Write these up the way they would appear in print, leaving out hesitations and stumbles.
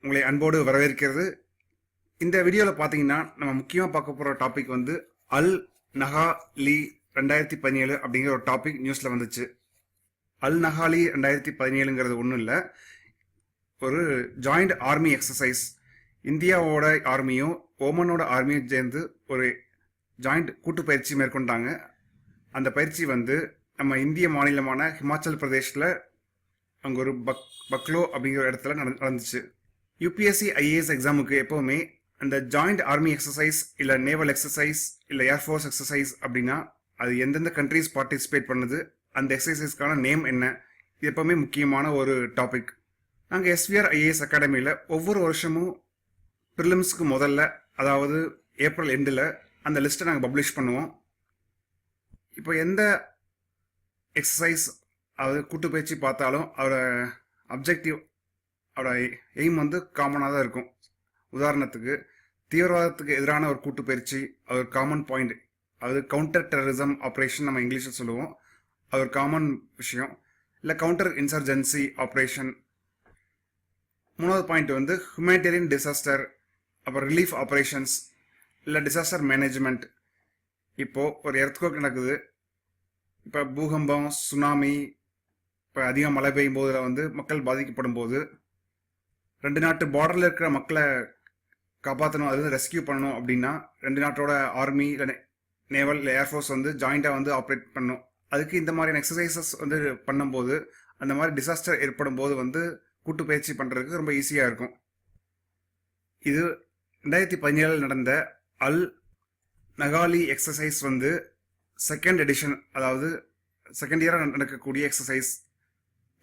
உங்களை அன்போடு வரவேற்கிறது. இந்த வீடியோவில் பார்த்தீங்கன்னா நம்ம முக்கியமாக பார்க்க போகிற டாபிக் வந்து அல் நஹாலி 2017 அப்படிங்கிற ஒரு டாபிக் நியூஸில் வந்துச்சு. அல் நஹாலி 2017ங்கிறது ஒன்றும் இல்லை, ஒரு ஜாயிண்ட் ஆர்மி எக்ஸசைஸ். இந்தியாவோட ஆர்மியும் ஓமனோட ஆர்மியும் சேர்ந்து ஒரு ஜாயிண்ட் கூட்டு பயிற்சி மேற்கொண்டாங்க. அந்த பயிற்சி வந்து நம்ம இந்திய மாநிலமான ஹிமாச்சல் பிரதேஷில் அங்கே ஒரு பக்லோ அப்படிங்கிற இடத்துல நடந்துச்சு. யூபிஎஸ்சி ஐஏஎஸ் எக்ஸாமுக்கு எப்போவுமே அந்த ஜாயிண்ட் ஆர்மி எக்ஸசைஸ் இல்லை நேவல் எக்ஸசைஸ் இல்லை ஏர்ஃபோர்ஸ் எக்ஸசைஸ் அப்படின்னா அது எந்தெந்த கண்ட்ரிஸ் பார்ட்டிசிபேட் பண்ணுது, அந்த எக்ஸசைஸ்க்கான நேம் என்ன, இது எப்போவுமே முக்கியமான ஒரு டாபிக். நாங்கள் எஸ்விஆர் ஐஏஎஸ் அகாடமியில் ஒவ்வொரு வருஷமும் ப்ரிலிம்ஸ்க்கு முதல்ல, அதாவது ஏப்ரல் எண்டில் அந்த லிஸ்ட்டை நாங்கள் பப்ளிஷ் பண்ணுவோம். இப்போ எந்த எக்ஸசைஸ் அதாவது கூட்டு பயிற்சி பார்த்தாலும் அவரோட அப்ஜெக்டிவ், அவரோட எய்ம் வந்து காமனாக தான் இருக்கும். உதாரணத்துக்கு தீவிரவாதத்துக்கு எதிரான ஒரு கூட்டு பயிற்சி, அது ஒரு காமன் பாயிண்ட். அதாவது கவுண்டர் டெரரிசம் ஆப்ரேஷன் நம்ம இங்கிலீஷில் சொல்லுவோம், அது ஒரு காமன் விஷயம். இல்லை கவுண்டர் இன்சர்ஜென்சி ஆப்ரேஷன். மூணாவது பாயிண்ட் வந்து ஹியூமனிடேரியன் டிசாஸ்டர், அப்புறம் ரிலீஃப் ஆப்ரேஷன்ஸ் இல்லை டிசாஸ்டர் மேனேஜ்மெண்ட். இப்போது ஒரு எர்த்குவேக் நடக்குது, இப்போ பூகம்பம், சுனாமி, இப்போ அதிகம் மழை பெய்யும் போதில் வந்து மக்கள் பாதிக்கப்படும் போது ரெண்டு நாட்டு பார்டரில் இருக்கிற மக்களை காப்பாற்றணும், அது வந்து ரெஸ்கியூ பண்ணணும் அப்படின்னா ரெண்டு நாட்டோட ஆர்மி இல்லை நேவல் இல்லை ஏர்ஃபோர்ஸ் வந்து ஜாயிண்டாக வந்து ஆப்ரேட் பண்ணணும். அதுக்கு இந்த மாதிரியான எக்ஸசைசஸ் வந்து பண்ணும்போது அந்த மாதிரி டிசாஸ்டர் ஏற்படும் போது வந்து கூட்டு பயிற்சி பண்ணுறதுக்கு ரொம்ப ஈஸியாக இருக்கும். இது 2017 நடந்த அல் நஹாலி எக்ஸசைஸ் வந்து செகண்ட் எடிஷன், அதாவது செகண்ட் இயராக நடக்கக்கூடிய எக்ஸசைஸ்.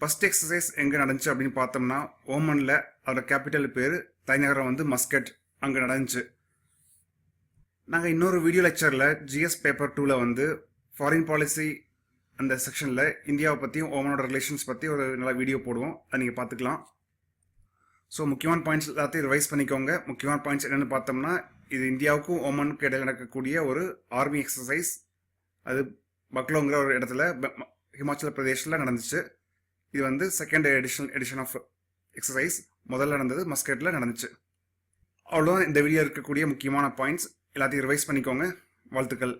ஃபர்ஸ்ட் எக்ஸசைஸ் எங்கே நடந்துச்சு அப்படின்னு பார்த்தோம்னா ஓமனில், அதோட கேபிட்டல் பேர் தலைநகரம் வந்து மஸ்கட், அங்கே நடந்துச்சு. நாங்கள் இன்னொரு வீடியோ லெக்சரில் ஜிஎஸ் பேப்பர் 2ல் வந்து ஃபாரின் பாலிசி அந்த செக்ஷனில் இந்தியாவை பற்றியும் ஓமனோட ரிலேஷன்ஸ் பற்றி ஒரு நல்ல வீடியோ போடுவோம், அதை நீங்கள் பார்த்துக்கலாம். ஸோ முக்கியமான பாயிண்ட்ஸ் எல்லாத்தையும் ரிவைஸ் பண்ணிக்கோங்க. முக்கியமான பாயிண்ட்ஸ் என்னென்னு பார்த்தோம்னா, இது இந்தியாவுக்கும் ஓமனுக்கும் இடையில் நடக்கக்கூடிய ஒரு ஆர்மி எக்ஸசைஸ். அது பக்லோங்கிற ஒரு இடத்துல ஹிமாச்சல பிரதேஷில் நடந்துச்சு. இது வந்து செகண்ட் எடிஷன் ஆஃப் எக்ஸசைஸ். முதல்ல நடந்தது மஸ்கட்டில் நடந்துச்சு. அவ்வளோதான் இந்த வீடியோ இருக்கக்கூடிய முக்கியமான பாயிண்ட்ஸ். எல்லாத்தையும் ரிவைஸ் பண்ணிக்கோங்க. வாழ்த்துக்கள்.